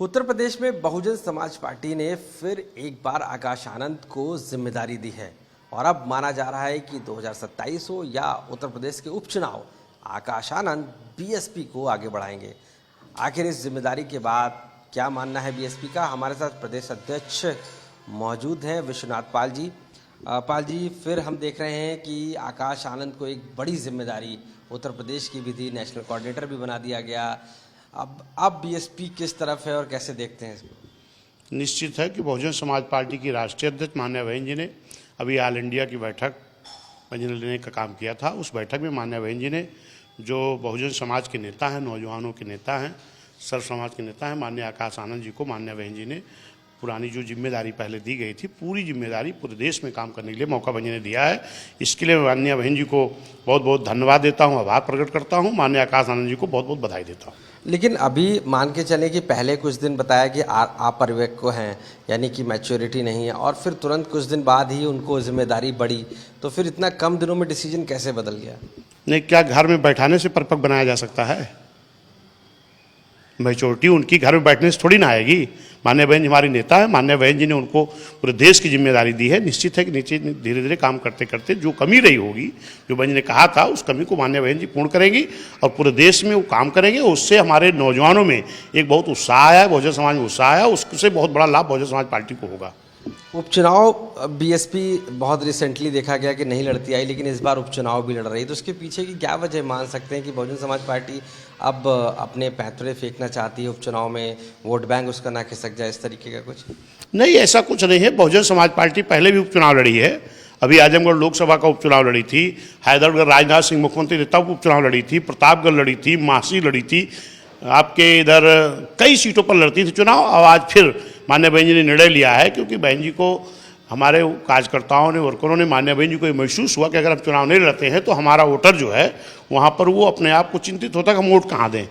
उत्तर प्रदेश में बहुजन समाज पार्टी ने फिर एक बार आकाश आनंद को जिम्मेदारी दी है और अब माना जा रहा है कि 2027 हो या उत्तर प्रदेश के उपचुनाव, आकाश आनंद बीएसपी को आगे बढ़ाएंगे। आखिर इस जिम्मेदारी के बाद क्या मानना है बीएसपी का? हमारे साथ प्रदेश अध्यक्ष मौजूद हैं विश्वनाथ पाल जी। पाल जी, फिर हम देख रहे हैं कि आकाश आनंद को एक बड़ी जिम्मेदारी उत्तर प्रदेश की भी थी, नेशनल कोऑर्डिनेटर भी बना दिया गया। अब बीएसपी किस तरफ है और कैसे देखते हैं इसको? निश्चित है कि बहुजन समाज पार्टी की राष्ट्रीय अध्यक्ष माननीय बहन जी ने अभी ऑल इंडिया की बैठक लेने का काम किया था। उस बैठक में माननीय बहन जी ने जो बहुजन समाज के नेता हैं, नौजवानों के नेता हैं, सर्व समाज के नेता हैं, माननीय आकाश आनंद जी को माननीय बहन जी ने पुरानी जो जिम्मेदारी पहले दी गई थी, पूरी जिम्मेदारी पूरे देश में काम करने के लिए मौका बहन जी ने दिया है। इसके लिए मैं माननीय बहन जी को बहुत बहुत धन्यवाद देता हूँ, आभार प्रकट करता हूँ। माननीय आकाश आनंद जी को बहुत बहुत बधाई देता हूँ। लेकिन अभी मान के चले कि पहले कुछ दिन बताया कि आप परिपक्व हैं, यानी कि मैच्योरिटी नहीं है, और फिर तुरंत कुछ दिन बाद ही उनको जिम्मेदारी बढ़ी, तो फिर इतना कम दिनों में डिसीजन कैसे बदल गया? नहीं, क्या घर में बैठाने से परिपक्व बनाया जा सकता है? मैच्योरिटी उनकी घर में बैठने से थोड़ी ना आएगी। माननीय बहन जी हमारी नेता है, माननीय बहन जी ने उनको पूरे देश की जिम्मेदारी दी है। निश्चित है कि नीचे धीरे धीरे काम करते करते जो कमी रही होगी, जो बहन जी ने कहा था, उस कमी को माननीय बहन जी पूर्ण करेंगी और पूरे देश में वो काम करेंगे। उससे हमारे नौजवानों में एक बहुत उत्साह है, बहुजन समाज में उत्साह है, उससे बहुत बड़ा लाभ बहुजन समाज पार्टी को होगा। उपचुनाव बीएसपी बहुत रिसेंटली देखा गया कि नहीं लड़ती आई, लेकिन इस बार उपचुनाव भी लड़ रही है, तो उसके पीछे की क्या वजह मान सकते हैं कि बहुजन समाज पार्टी अब अपने पैंतरे फेंकना चाहती है उपचुनाव में, वोट बैंक उसका ना खिसक जाए, इस तरीके का कुछ? नहीं, ऐसा कुछ नहीं है। बहुजन समाज पार्टी पहले भी उपचुनाव लड़ी है। अभी आजमगढ़ लोकसभा का उपचुनाव लड़ी थी, हैदरगढ़ राजनाथ सिंह मुख्यमंत्री नेता को उपचुनाव लड़ी थी, प्रतापगढ़ लड़ी थी, मासी लड़ी थी, आपके इधर कई सीटों पर लड़ती थी चुनाव। और आज फिर माननीय बहन जी ने निर्णय लिया है, क्योंकि बहन जी को, हमारे कार्यकर्ताओं ने, वर्करों ने, माननीय बहन जी को ये महसूस हुआ कि अगर हम चुनाव नहीं लड़ते हैं तो हमारा वोटर जो है वहाँ पर वो अपने आप को चिंतित होता है कि हम वोट कहाँ दें।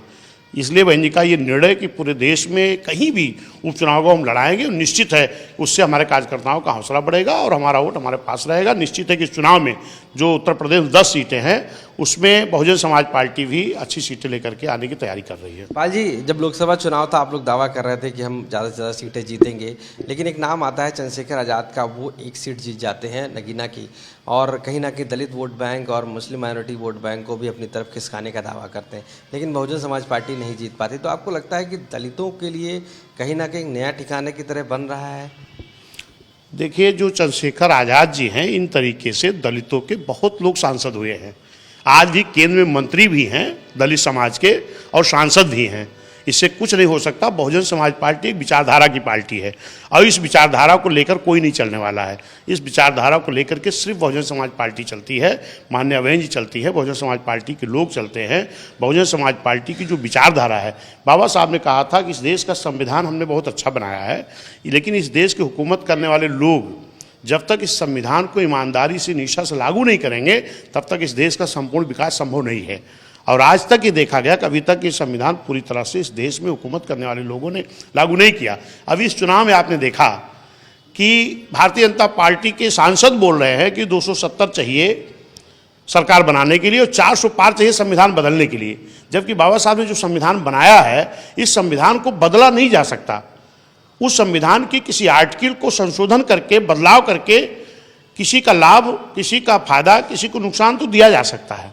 इसलिए बहन जी का ये निर्णय कि पूरे देश में कहीं भी उपचुनाव को हम लड़ाएंगे, निश्चित है उससे हमारे कार्यकर्ताओं का हौसला बढ़ेगा और हमारा वोट हमारे पास रहेगा। निश्चित है कि इस चुनाव में जो उत्तर प्रदेश 10 सीटें हैं, उसमें बहुजन समाज पार्टी भी अच्छी सीटें लेकर के आने की तैयारी कर रही है। पाल जी, जब लोकसभा चुनाव था, आप लोग दावा कर रहे थे कि हम ज़्यादा से ज़्यादा सीटें जीतेंगे, लेकिन एक नाम आता है चंद्रशेखर आज़ाद का, वो एक सीट जीत जाते हैं नगीना की, और कहीं ना कहीं दलित वोट बैंक और मुस्लिम माइनॉरिटी वोट बैंक को भी अपनी तरफ खिसकाने का दावा करते हैं, लेकिन बहुजन समाज पार्टी नहीं जीत पाती। तो आपको लगता है कि दलितों के लिए कहीं ना कहीं नया ठिकाने की तरह बन रहा है? देखिए, जो चंद्रशेखर आज़ाद जी हैं, इन तरीके से दलितों के बहुत लोग सांसद हुए हैं। आज भी केंद्र में मंत्री भी हैं दलित समाज के और सांसद भी हैं। इससे कुछ नहीं हो सकता। बहुजन समाज पार्टी एक विचारधारा की पार्टी है और इस विचारधारा को लेकर कोई नहीं चलने वाला है। इस विचारधारा को लेकर के सिर्फ बहुजन समाज पार्टी चलती है, माननीय बहन जी चलती है, बहुजन समाज पार्टी के लोग चलते हैं। बहुजन समाज पार्टी की जो विचारधारा है, बाबा साहब ने कहा था कि इस देश का संविधान हमने बहुत अच्छा बनाया है, लेकिन इस देश की हुकूमत करने वाले लोग जब तक इस संविधान को ईमानदारी से, निष्ठा से लागू नहीं करेंगे, तब तक इस देश का संपूर्ण विकास संभव नहीं है। और आज तक ये देखा गया कि अभी तक ये संविधान पूरी तरह से इस देश में हुकूमत करने वाले लोगों ने लागू नहीं किया। अभी इस चुनाव में आपने देखा कि भारतीय जनता पार्टी के सांसद बोल रहे हैं कि 270 चाहिए सरकार बनाने के लिए और 400 पार चाहिए संविधान बदलने के लिए, जबकि बाबा साहब ने जो संविधान बनाया है, इस संविधान को बदला नहीं जा सकता। उस संविधान की किसी आर्टिकल को संशोधन करके, बदलाव करके किसी का लाभ, किसी का फायदा, किसी को नुकसान तो दिया जा सकता है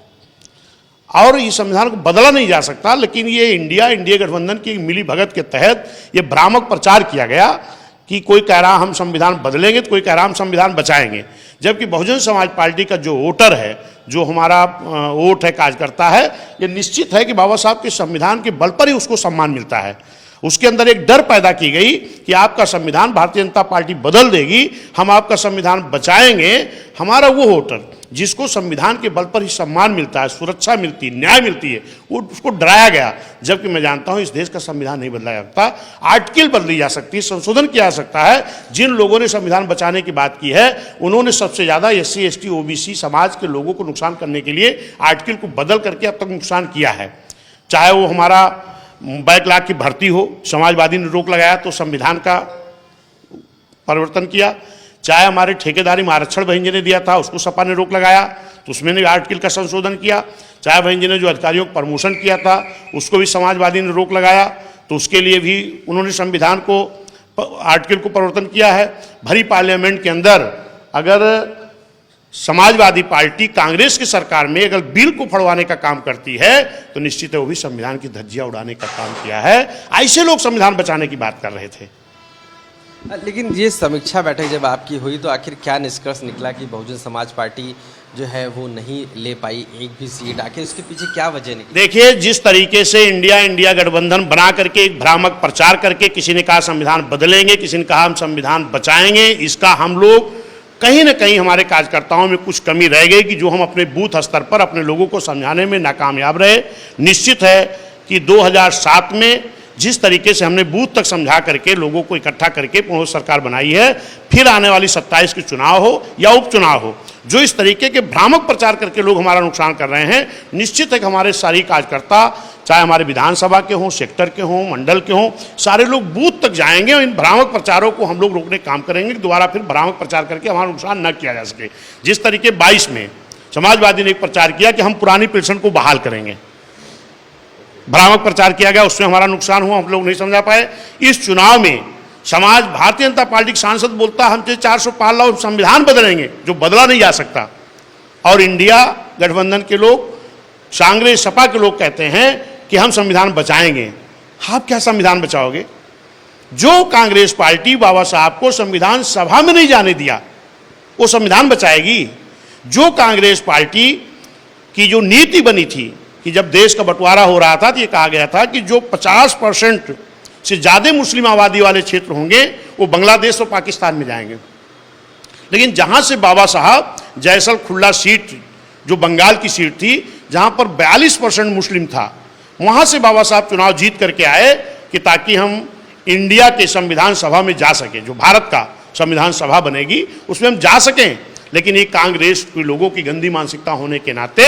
और इस संविधान को बदला नहीं जा सकता। लेकिन ये इंडिया गठबंधन की मिली भगत के तहत ये भ्रामक प्रचार किया गया कि कोई कह रहा हम संविधान बदलेंगे, तो कोई कह रहा हम संविधान बचाएंगे, जबकि बहुजन समाज पार्टी का जो वोटर है, जो हमारा वोट है, कार्यकर्ता है, ये निश्चित है कि बाबा साहब के संविधान के बल पर ही उसको सम्मान मिलता है। उसके अंदर एक डर पैदा की गई कि आपका संविधान भारतीय जनता पार्टी बदल देगी, हम आपका संविधान बचाएंगे। हमारा वो वोटर जिसको संविधान के बल पर ही सम्मान मिलता है, सुरक्षा मिलती है, न्याय मिलती है, वो उसको डराया गया। जबकि मैं जानता हूं इस देश का संविधान नहीं बदला जा सकता, आर्टिकल बदली जा सकती है, संशोधन किया जा सकता है। जिन लोगों ने संविधान बचाने की बात की है, उन्होंने सबसे ज़्यादा SC ST OBC समाज के लोगों को नुकसान करने के लिए आर्टिकल को बदल करके अब तक नुकसान किया है। चाहे वो हमारा बैकलॉग की भर्ती हो, समाजवादी ने रोक लगाया तो संविधान का परिवर्तन किया, चाहे हमारे ठेकेदारी में आरक्षण बहन जी ने दिया था, उसको सपा ने रोक लगाया तो उसमें ने आर्टिकल का संशोधन किया, चाहे बहन जी ने जो अधिकारियों को प्रमोशन किया था, उसको भी समाजवादी ने रोक लगाया, तो उसके लिए भी उन्होंने संविधान को आर्टिकल को परिवर्तन किया है। भरी पार्लियामेंट के अंदर अगर समाजवादी पार्टी कांग्रेस की सरकार में अगर बिल को फड़वाने का काम करती है तो निश्चित है वो भी संविधान की धज्जियां उड़ाने का काम किया है। ऐसे लोग संविधान बचाने की बात कर रहे थे। लेकिन ये समीक्षा बैठक जब आपकी हुई तो आखिर क्या निष्कर्ष निकला कि बहुजन समाज पार्टी जो है वो नहीं ले पाई एक भी सीट, आखिर उसके पीछे क्या वजह निकली? देखिए, जिस तरीके से इंडिया गठबंधन बना करके एक भ्रामक प्रचार करके किसी ने कहा संविधान बदलेंगे, किसी ने कहा हम संविधान बचाएंगे, इसका हम लोग कहीं ना कहीं हमारे कार्यकर्ताओं में कुछ कमी रह गई कि जो हम अपने बूथ स्तर पर अपने लोगों को समझाने में नाकामयाब रहे। निश्चित है कि 2007 में जिस तरीके से हमने बूथ तक समझा करके लोगों को इकट्ठा करके पुनः सरकार बनाई है, फिर आने वाली 27 के चुनाव हो या उपचुनाव हो, जो इस तरीके के भ्रामक प्रचार करके लोग हमारा नुकसान कर रहे हैं, निश्चित है कि हमारे सारी कार्यकर्ता चाहे हमारे विधानसभा के हों, सेक्टर के हों, मंडल के हों, सारे लोग बूथ तक जाएंगे और इन भ्रामक प्रचारों को हम लोग रोकने का काम करेंगे कि दोबारा फिर भ्रामक प्रचार करके हमारा नुकसान न किया जा सके। जिस तरीके 22 में समाजवादी ने एक प्रचार किया कि हम पुरानी पेंशन को बहाल करेंगे, भ्रामक प्रचार किया गया, उसमें हमारा नुकसान हुआ, हम लोग नहीं समझा पाए। इस चुनाव में समाज भारतीय जनता पार्टी का सांसद बोलता है हम 400 पार लाओ संविधान बदलेंगे, जो बदला नहीं जा सकता, और इंडिया गठबंधन के लोग, कांग्रेस सपा के लोग कहते हैं कि हम संविधान बचाएंगे। आप क्या संविधान बचाओगे? जो कांग्रेस पार्टी बाबा साहब को संविधान सभा में नहीं जाने दिया वो संविधान बचाएगी? जो कांग्रेस पार्टी की जो नीति बनी थी कि जब देश का बंटवारा हो रहा था तो ये कहा गया था कि जो 50% से ज़्यादा मुस्लिम आबादी वाले क्षेत्र होंगे वो बांग्लादेश और पाकिस्तान में जाएंगे। लेकिन जहाँ से बाबा साहब जैसल खुल्ला सीट जो बंगाल की सीट थी जहाँ पर 42% मुस्लिम था, वहाँ से बाबा साहब चुनाव जीत करके आए कि ताकि हम इंडिया के संविधान सभा में जा सकें, जो भारत का संविधान सभा बनेगी उसमें हम जा सकें। लेकिन ये कांग्रेस के लोगों की गंदी मानसिकता होने के नाते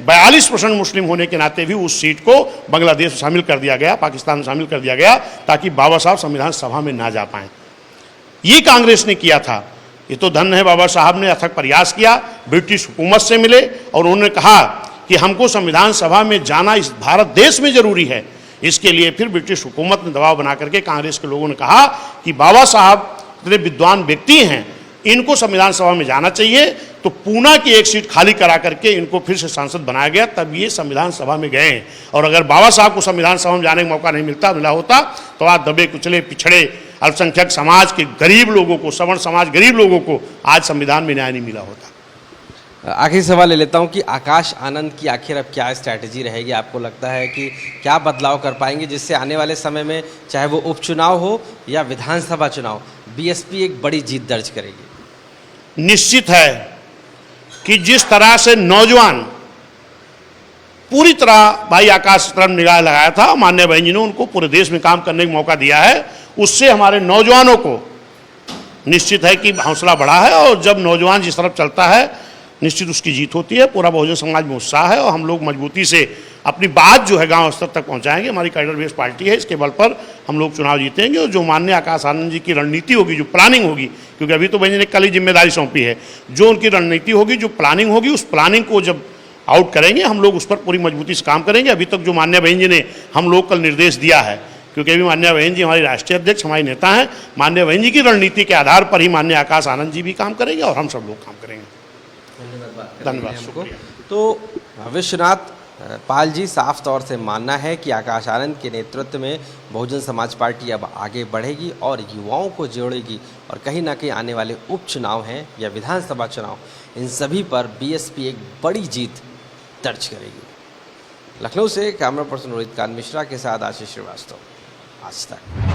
42% मुस्लिम होने के नाते भी उस सीट को बांग्लादेश में शामिल कर दिया गया, पाकिस्तान में शामिल कर दिया गया, ताकि बाबा साहब संविधान सभा में ना जा पाएं। ये कांग्रेस ने किया था। ये तो धन्य है बाबा साहब ने अथक प्रयास किया, ब्रिटिश हुकूमत से मिले और उन्होंने कहा कि हमको संविधान सभा में जाना इस भारत देश में जरूरी है। इसके लिए फिर ब्रिटिश हुकूमत ने दबाव बना करके कांग्रेस के लोगों ने कहा कि बाबा साहब इतने विद्वान व्यक्ति हैं, इनको संविधान सभा में जाना चाहिए। तो पूना की एक सीट खाली करा करके इनको फिर से सांसद बनाया गया, तब ये संविधान सभा में गए। और अगर बाबा साहब को संविधान सभा में जाने का मौका नहीं मिला होता तो आज दबे कुचले पिछड़े अल्पसंख्यक समाज के गरीब लोगों को, सवर्ण समाज गरीब लोगों को आज संविधान में न्याय नहीं मिला होता। आखिरी सवाल ले लेता हूं कि आकाश आनंद की आखिर अब क्या स्ट्रैटेजी रहेगी? आपको लगता है कि क्या बदलाव कर पाएंगे जिससे आने वाले समय में चाहे वो उपचुनाव हो या विधानसभा चुनाव, बीएसपी एक बड़ी जीत दर्ज करेगी? निश्चित है कि जिस तरह से नौजवान पूरी तरह भाई आकाश तरफ निगाह लगाया था, माननीय बहन जी ने उनको पूरे देश में काम करने का मौका दिया है, उससे हमारे नौजवानों को निश्चित है कि हौसला बढ़ा है। और जब नौजवान जिस तरफ चलता है निश्चित उसकी जीत होती है। पूरा बहुजन समाज में उत्साह है और हम लोग मजबूती से अपनी बात जो है गांव स्तर तक पहुंचाएंगे। हमारी कैडर बेस्ड पार्टी है, इसके बल पर हम लोग चुनाव जीतेंगे। और जो माननीय आकाश आनंद जी की रणनीति होगी, जो प्लानिंग होगी, क्योंकि अभी तो बहन जी ने कल ही जिम्मेदारी सौंपी है, जो उनकी रणनीति होगी, जो प्लानिंग होगी, उस प्लानिंग को जब आउट करेंगे हम लोग उस पर पूरी मजबूती से काम करेंगे। अभी तक जो माननीय बहन जी ने हम लोग कल निर्देश दिया है, क्योंकि अभी माननीय बहन जी हमारी राष्ट्रीय अध्यक्ष, हमारी नेता हैं, माननीय बहन जी की रणनीति के आधार पर ही माननीय आकाश आनंद जी भी काम करेंगे और हम सब लोग काम करेंगे। धन्यवाद हमको। तो विश्वनाथ पाल जी साफ तौर से मानना है कि आकाश आनंद के नेतृत्व में बहुजन समाज पार्टी अब आगे बढ़ेगी और युवाओं को जोड़ेगी और कहीं ना कहीं आने वाले उपचुनाव हैं या विधानसभा चुनाव, इन सभी पर बीएसपी एक बड़ी जीत दर्ज करेगी। लखनऊ से कैमरा पर्सन रोहित कांत मिश्रा के साथ आशीष श्रीवास्तव, आज तक।